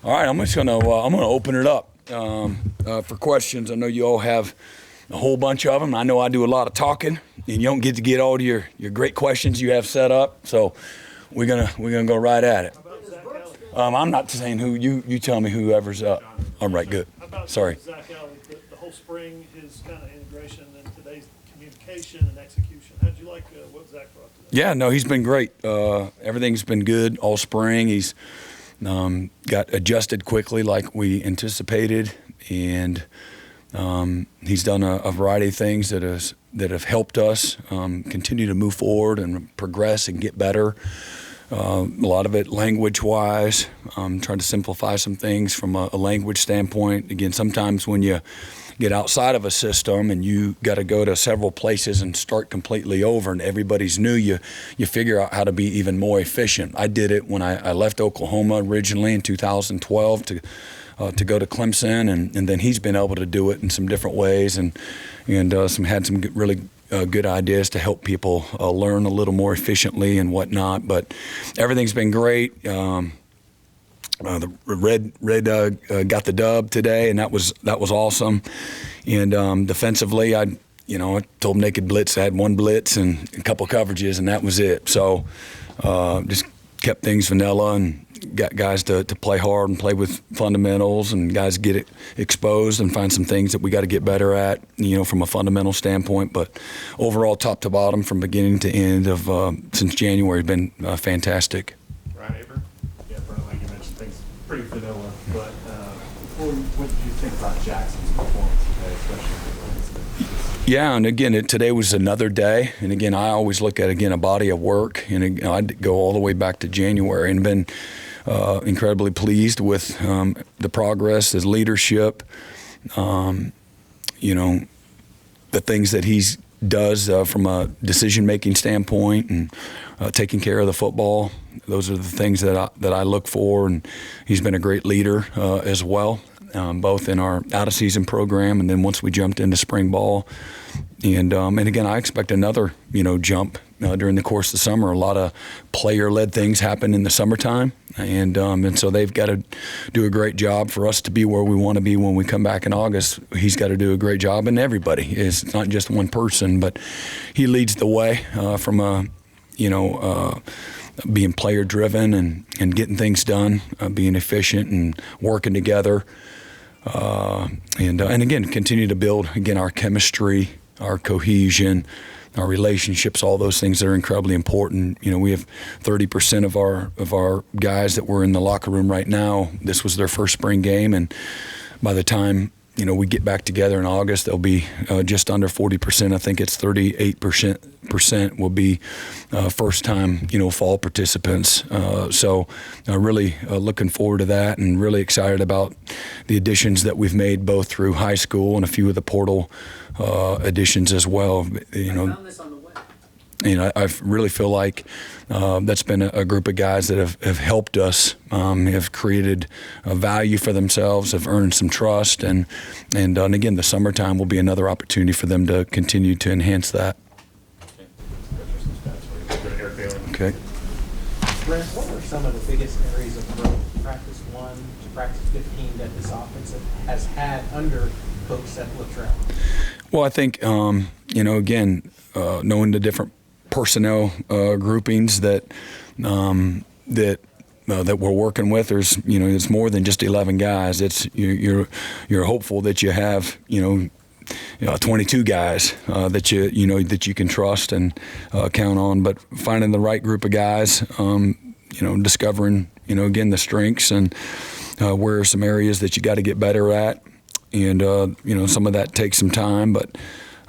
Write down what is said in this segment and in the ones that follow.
All right, I'm just gonna open it up for questions. I know you all have a whole bunch of them. I know I do a lot of talking, and you don't get to get all your great questions you have set up. So we're gonna go right at it. I'm not saying who you tell me whoever's up. All right, good. Sorry. Zach Alley, the whole spring, his kind of integration, and today's communication and execution. How'd you like what Zach brought today? Yeah, no, he's been great. Everything's been good all spring. He's got adjusted quickly like we anticipated, and he's done a variety of things that have helped us continue to move forward and progress and get better. A lot of it language-wise, trying to simplify some things from a language standpoint. Again, sometimes when you get outside of a system and you got to go to several places and start completely over and everybody's new, you figure out how to be even more efficient. I did it when I left Oklahoma originally in 2012 to go to Clemson, and then he's been able to do it in some different ways and had some really good ideas to help people learn a little more efficiently and whatnot. But everything's been great. The Red got the dub today, and that was awesome. And defensively, I told them they could blitz. I had one blitz and a couple coverages, and that was it. So just kept things vanilla and got guys to play hard and play with fundamentals, and guys get it exposed and find some things that we got to get better at, from a fundamental standpoint. But overall, top to bottom, from beginning to end of since January, has been fantastic. Ryan Aber? Yeah, Brent, like you mentioned, things pretty vanilla. But what did you think about Jackson's performance today, especially? Yeah, and again, today was another day. And again, I always look at a body of work, and I'd go all the way back to January, and been incredibly pleased with the progress, his leadership, the things that he does from a decision-making standpoint and taking care of the football. Those are the things that I look for, and he's been a great leader as well. Both in our out-of-season program and then once we jumped into spring ball. And again, I expect another, jump during the course of the summer. A lot of player-led things happen in the summertime, and so they've got to do a great job for us to be where we want to be when we come back in August. He's got to do a great job, and everybody. It's not just one person, but he leads the way from a, being player-driven and getting things done, being efficient and working together. And again, continue to build, our chemistry, our cohesion, our relationships, all those things that are incredibly important. We have 30% of our guys that were in the locker room right now. This was their first spring game, and by the time we get back together in August, they'll be just under 40%. I think it's 38% will be first-time, fall participants. So really looking forward to that, and really excited about the additions that we've made both through high school and a few of the portal additions as well. I really feel like that's been a group of guys that have helped us, have created a value for themselves, have earned some trust, and again, the summertime will be another opportunity for them to continue to enhance that. Okay. Brent, what were some of the biggest areas of growth, practice 1 to practice 15, that this offense has had under Coach Seth Luttrell? Well, I think, again, knowing the different personnel groupings that we're working with, there's it's more than just 11 guys. It's you're hopeful that you have 22 guys that you can trust and count on. But finding the right group of guys, discovering again the strengths and where are some areas that you got to get better at, and some of that takes some time, but.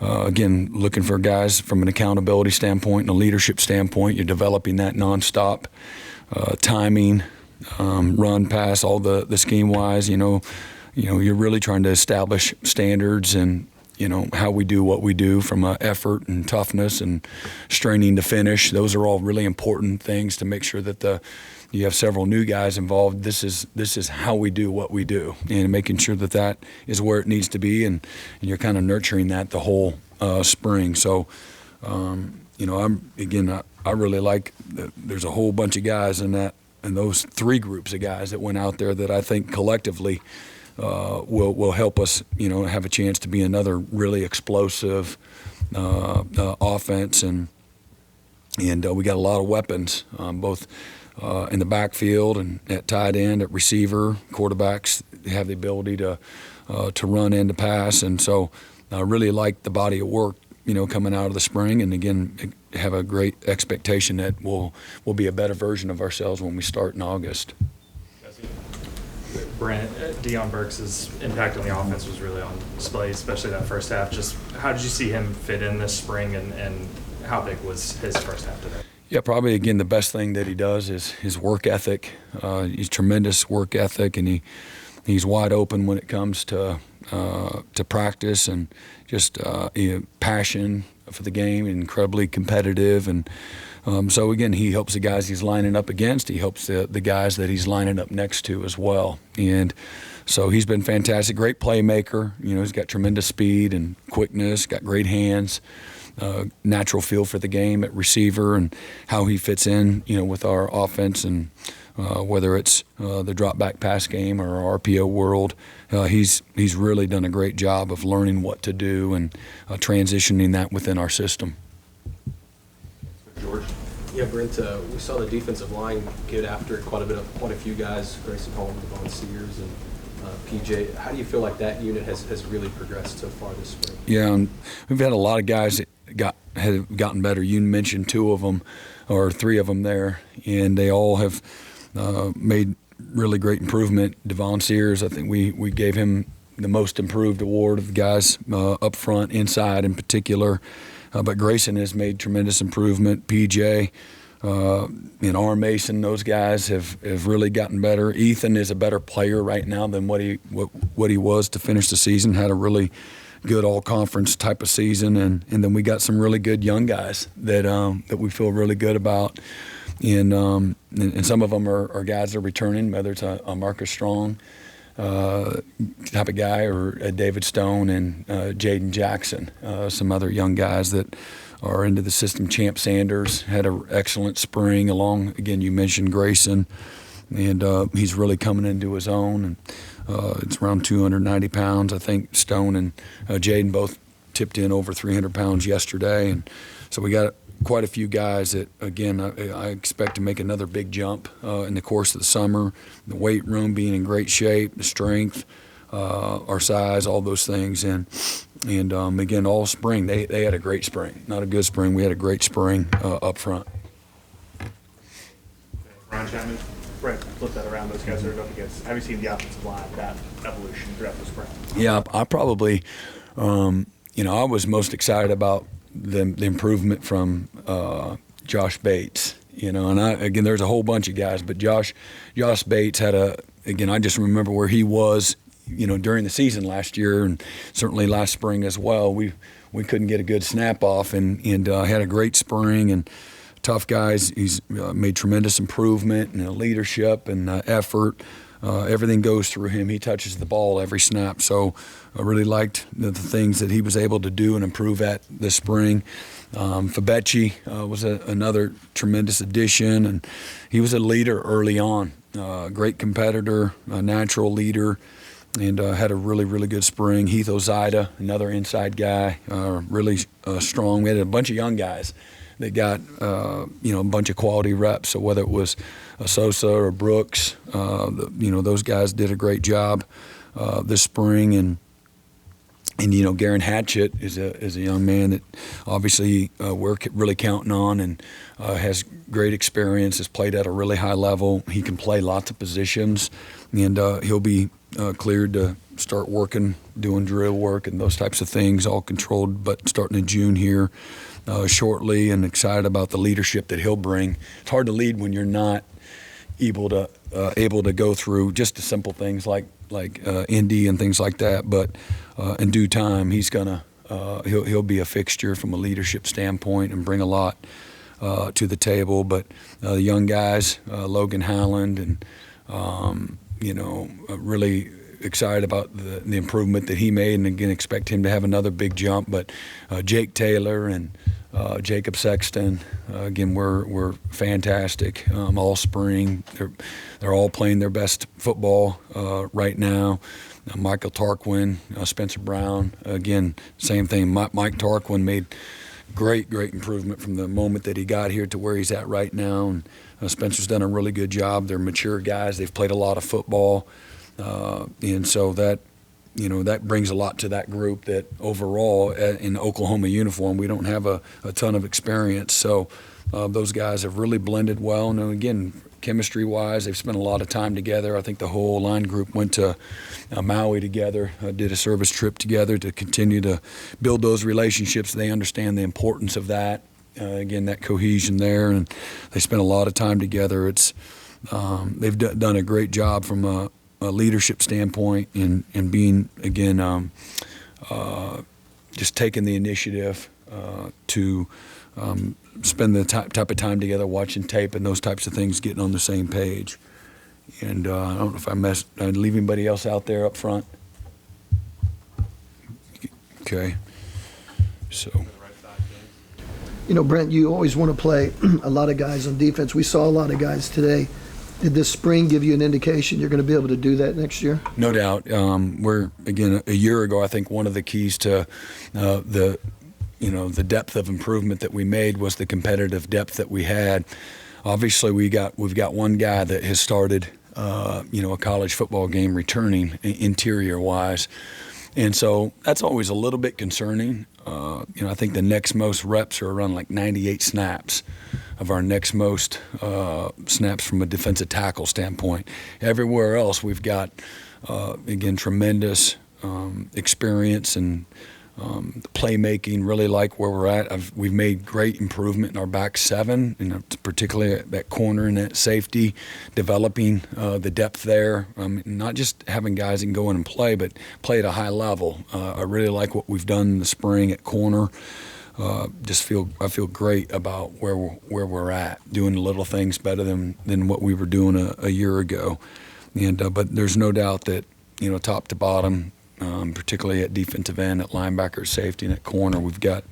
Again, looking for guys from an accountability standpoint and a leadership standpoint. You're developing that nonstop timing, run, pass, all the scheme-wise. You're really trying to establish standards and how we do what we do from effort and toughness and straining to finish. Those are all really important things to make sure that you have several new guys involved. This is how we do what we do, and making sure that is where it needs to be, and you're kind of nurturing that the whole spring. So, I really like that there's a whole bunch of guys in that and those three groups of guys that went out there that I think collectively will help us, have a chance to be another really explosive offense, and we got a lot of weapons, both in the backfield and at tight end, at receiver. Quarterbacks have the ability to run and to pass, and so I really like the body of work, coming out of the spring, and again have a great expectation that we'll be a better version of ourselves when we start in August. Brent, Brenton Burk's impact on the offense was really on display, especially that first half. Just how did you see him fit in this spring, and how big was his first half today? Yeah, probably, again, the best thing that he does is his work ethic. He's tremendous work ethic, and he's wide open when it comes to practice, and just passion for the game, incredibly competitive. And so, again, he helps the guys he's lining up against. He helps the guys that he's lining up next to as well. And so he's been fantastic, great playmaker. He's got tremendous speed and quickness, got great hands. Natural feel for the game at receiver, and how he fits in, with our offense, and whether it's the drop back pass game or our RPO world, he's really done a great job of learning what to do and transitioning that within our system. George. Yeah, Brent, we saw the defensive line get after quite a few guys, Grayson Holmes, Devon Sears, and PJ. How do you feel like that unit has really progressed so far this spring? Yeah, and we've had a lot of guys that have gotten better. You mentioned two of them, or three of them there, and they all have made really great improvement. Devon Sears, I think we gave him the most improved award of the guys up front, inside in particular. But Grayson has made tremendous improvement. PJ and R. Mason, those guys have really gotten better. Ethan is a better player right now than what he was to finish the season. Had a really good all-conference type of season, and then we got some really good young guys that we feel really good about. And some of them are guys that are returning, whether it's a Marcus Strong type of guy, or David Stone and Jaden Jackson, some other young guys that are into the system. Champ Sanders had an excellent spring along. Again, you mentioned Grayson, and he's really coming into his own. And it's around 290 pounds. I think Stone and Jaden both tipped in over 300 pounds yesterday. And so we got quite a few guys that, again, I expect to make another big jump in the course of the summer. The weight room being in great shape, the strength, our size, all those things. And again, all spring, they had a great spring. Not a good spring. We had a great spring up front. Ron Chapman. Brent, flip that around. Those guys that are up against. Have you seen the offensive line, that evolution throughout the spring? Yeah, I probably, I was most excited about the improvement from Josh Bates. And there's a whole bunch of guys, but Josh Bates had I just remember where he was, during the season last year, and certainly last spring as well. We couldn't get a good snap off, and had a great spring, and tough guys. He's made tremendous improvement in leadership and effort. Everything goes through him. He touches the ball every snap. So I really liked the things that he was able to do and improve at this spring. Fabechi was another tremendous addition, and he was a leader early on. Great competitor, a natural leader, and had a really, really good spring. Heath Ozida, another inside guy, really strong. We had a bunch of young guys that got a bunch of quality reps. So whether it was Sosa or Brooks, those guys did a great job this spring. And Garen Hatchett is a young man that obviously we're really counting on, and has great experience, has played at a really high level. He can play lots of positions, and he'll be cleared to start working, doing drill work and those types of things, all controlled, but starting in June here shortly, and excited about the leadership that he'll bring. It's hard to lead when you're not able to go through just the simple things like Indy and things like that, but in due time he'll be a fixture from a leadership standpoint and bring a lot to the table. But the young guys, Logan Howland, and really excited about the improvement that he made, and again expect him to have another big jump. But Jake Taylor and Jacob Sexton, again, we're fantastic all spring. They're all playing their best football right now. Michael Tarquin, Spencer Brown, again, same thing. Mike Tarquin made great improvement from the moment that he got here to where he's at right now. And Spencer's done a really good job. They're mature guys. They've played a lot of football, and so that brings a lot to that group that overall in Oklahoma uniform, we don't have a ton of experience. So those guys have really blended well. And again, chemistry-wise, they've spent a lot of time together. I think the whole line group went to Maui together, did a service trip together to continue to build those relationships. They understand the importance of that. Again, that cohesion there, and they spent a lot of time together. They've done a great job from a leadership standpoint and being, again, just taking the initiative to spend the type of time together, watching tape and those types of things, getting on the same page. And I don't know if I leave anybody else out there up front. Okay. So. Brent, you always want to play a lot of guys on defense. We saw a lot of guys today. Did this spring give you an indication you're going to be able to do that next year? No doubt. We're, again, a year ago, I think one of the keys to the depth of improvement that we made was the competitive depth that we had. Obviously, we've got one guy that has started, a college football game returning interior-wise. And so that's always a little bit concerning. I think the next most reps are around like 98 snaps of our next most snaps from a defensive tackle standpoint. Everywhere else, we've got, again, tremendous experience and playmaking, really like where we're at. We've made great improvement in our back seven, particularly at that corner and that safety, developing the depth there. Not just having guys that can go in and play, but play at a high level. I really like what we've done in the spring at corner. I feel great about where we're at, doing the little things better than what we were doing a year ago. And but there's no doubt that top to bottom, particularly at defensive end, at linebacker, safety, and at corner, we've got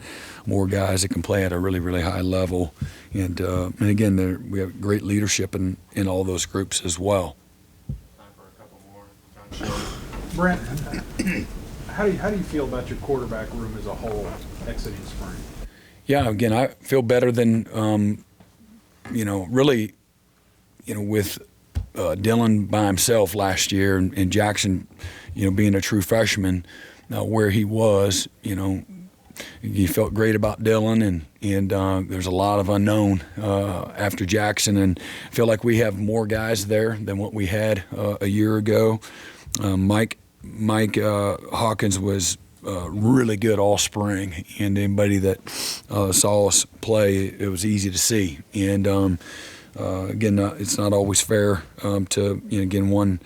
more guys that can play at a really, really high level. And again, we have great leadership in all those groups as well. Time for a couple more. John Short. Brent, how do you feel about your quarterback room as a whole exiting spring? Yeah, again, I feel better than, really, with Dylan by himself last year and Jackson, being a true freshman, where he was, you felt great about Dylan, and there's a lot of unknown after Jackson, and I feel like we have more guys there than what we had a year ago. Mike Hawkins was really good all spring, and anybody that saw us play, it was easy to see. And again, it's not always fair to again one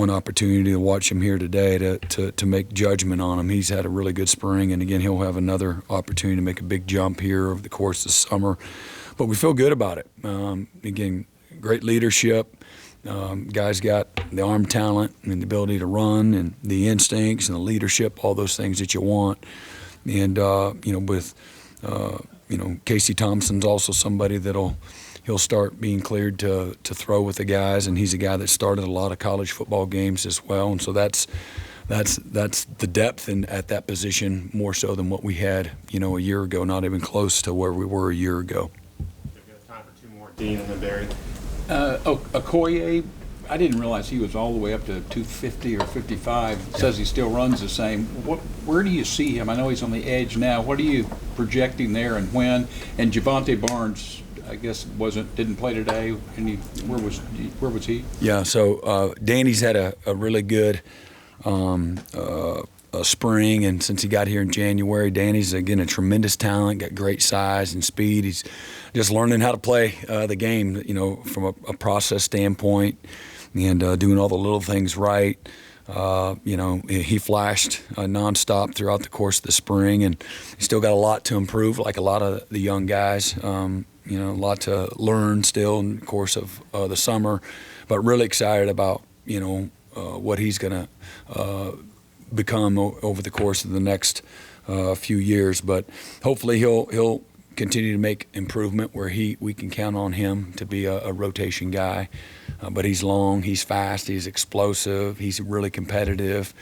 opportunity to watch him here today to make judgment on him. He's had a really good spring, and again, he'll have another opportunity to make a big jump here over the course of the summer. But we feel good about it. Again, great leadership. Guys got the arm talent and the ability to run and the instincts and the leadership, all those things that you want. And with Casey Thompson's also somebody he'll start being cleared to throw with the guys, and he's a guy that started a lot of college football games as well. And so that's the depth at that position more so than what we had a year ago, not even close to where we were a year ago. We've got time for two more. Dean and then Barry. Okoye, I didn't realize he was all the way up to 250 or 55. It says he still runs the same. Where do you see him? I know he's on the edge now. What are you projecting there and when? And Javante Barnes, I guess, didn't play today. Where was he? Yeah, so Danny's had a really good spring, and since he got here in January, Danny's, again, a tremendous talent, got great size and speed. He's just learning how to play the game, from a process standpoint, and doing all the little things right. He flashed nonstop throughout the course of the spring, and he's still got a lot to improve, like a lot of the young guys. A lot to learn still in the course of the summer, but really excited about, what he's going to become over the course of the next a few years, but hopefully he'll continue to make improvement where we can count on him to be a rotation guy. But he's long, he's fast, he's explosive, he's really competitive,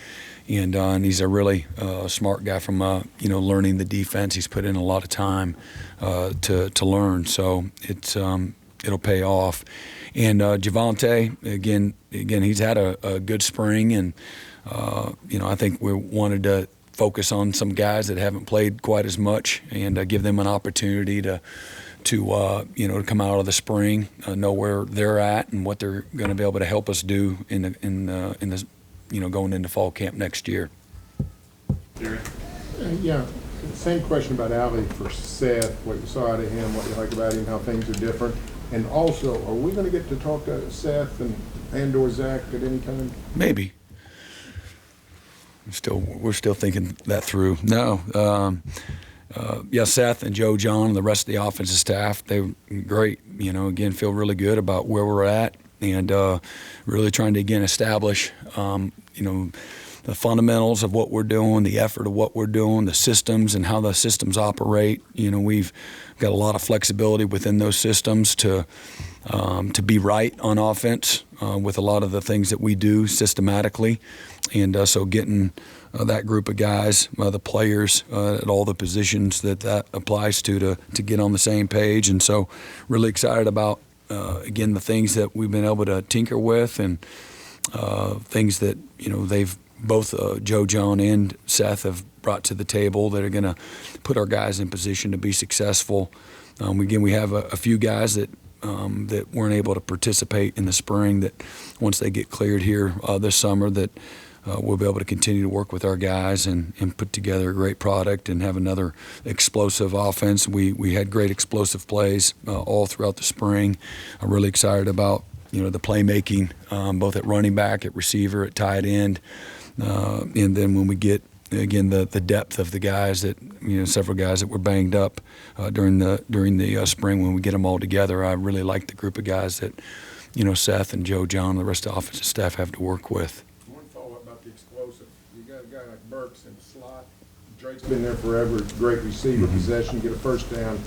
and he's a really smart guy from learning the defense. He's put in a lot of time to learn, so it'll pay off. And Javonte, again, he's had a good spring, and I think we wanted to focus on some guys that haven't played quite as much and give them an opportunity to come out of the spring, know where they're at and what they're going to be able to help us do in the going into fall camp next year. Yeah, same question about Allie for Seth, what you saw out of him, what you like about him, how things are different. And also, are we going to get to talk to Seth and/or Zach at any time? Maybe. We're still thinking that through. No. Seth and Joe John and the rest of the offensive staff, they were great. Again, feel really good about where we're at and really trying to, again, establish, the fundamentals of what we're doing, the effort of what we're doing, the systems and how the systems operate. We've got a lot of flexibility within those systems to be right on offense with a lot of the things that we do systematically. And so getting that group of guys, the players at all the positions that applies to get on the same page. And so really excited about, again, the things that we've been able to tinker with and things that, they've both Joe, John, and Seth have brought to the table that are going to put our guys in position to be successful. Again, we have a few guys that weren't able to participate in the spring that once they get cleared here this summer that we'll be able to continue to work with our guys and put together a great product and have another explosive offense. We had great explosive plays all throughout the spring. I'm really excited about the playmaking, both at running back, at receiver, at tight end, and then when we get again the depth of the guys that several guys that were banged up during the spring. When we get them all together, I really like the group of guys that Seth and Joe John and the rest of the offensive staff have to work with. One follow-up about the explosive. You got a guy like Burks in the slot. Drake's been there forever. Great receiver, possession, get a first down.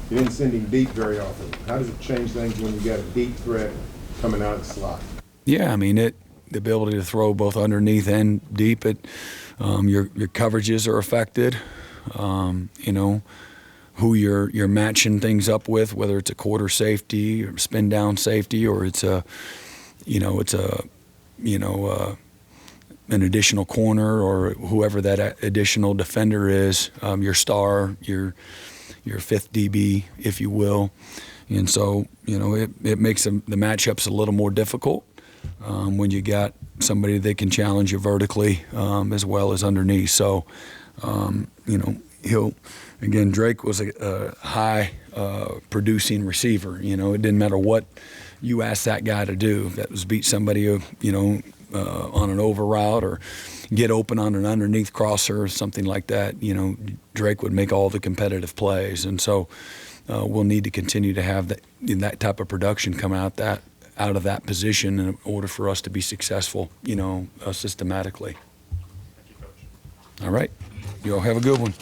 You didn't send him deep very often. How does it change things when you got a deep threat coming out of the slot? Yeah, the ability to throw both underneath and deep. Your coverages are affected. Who you're matching things up with, whether it's a quarter safety or spin down safety, or it's an additional corner, or whoever that additional defender is, your star, your fifth DB, if you will. And so, it makes the matchups a little more difficult when you got somebody that can challenge you vertically as well as underneath. So, Drake was a high producing receiver. It didn't matter what you asked that guy to do. If that was beat somebody, on an over route or get open on an underneath crosser or something like that, Drake would make all the competitive plays. And so we'll need to continue to have that type of production come out of that position in order for us to be successful, systematically. Thank you, Coach. All right. You all have a good one.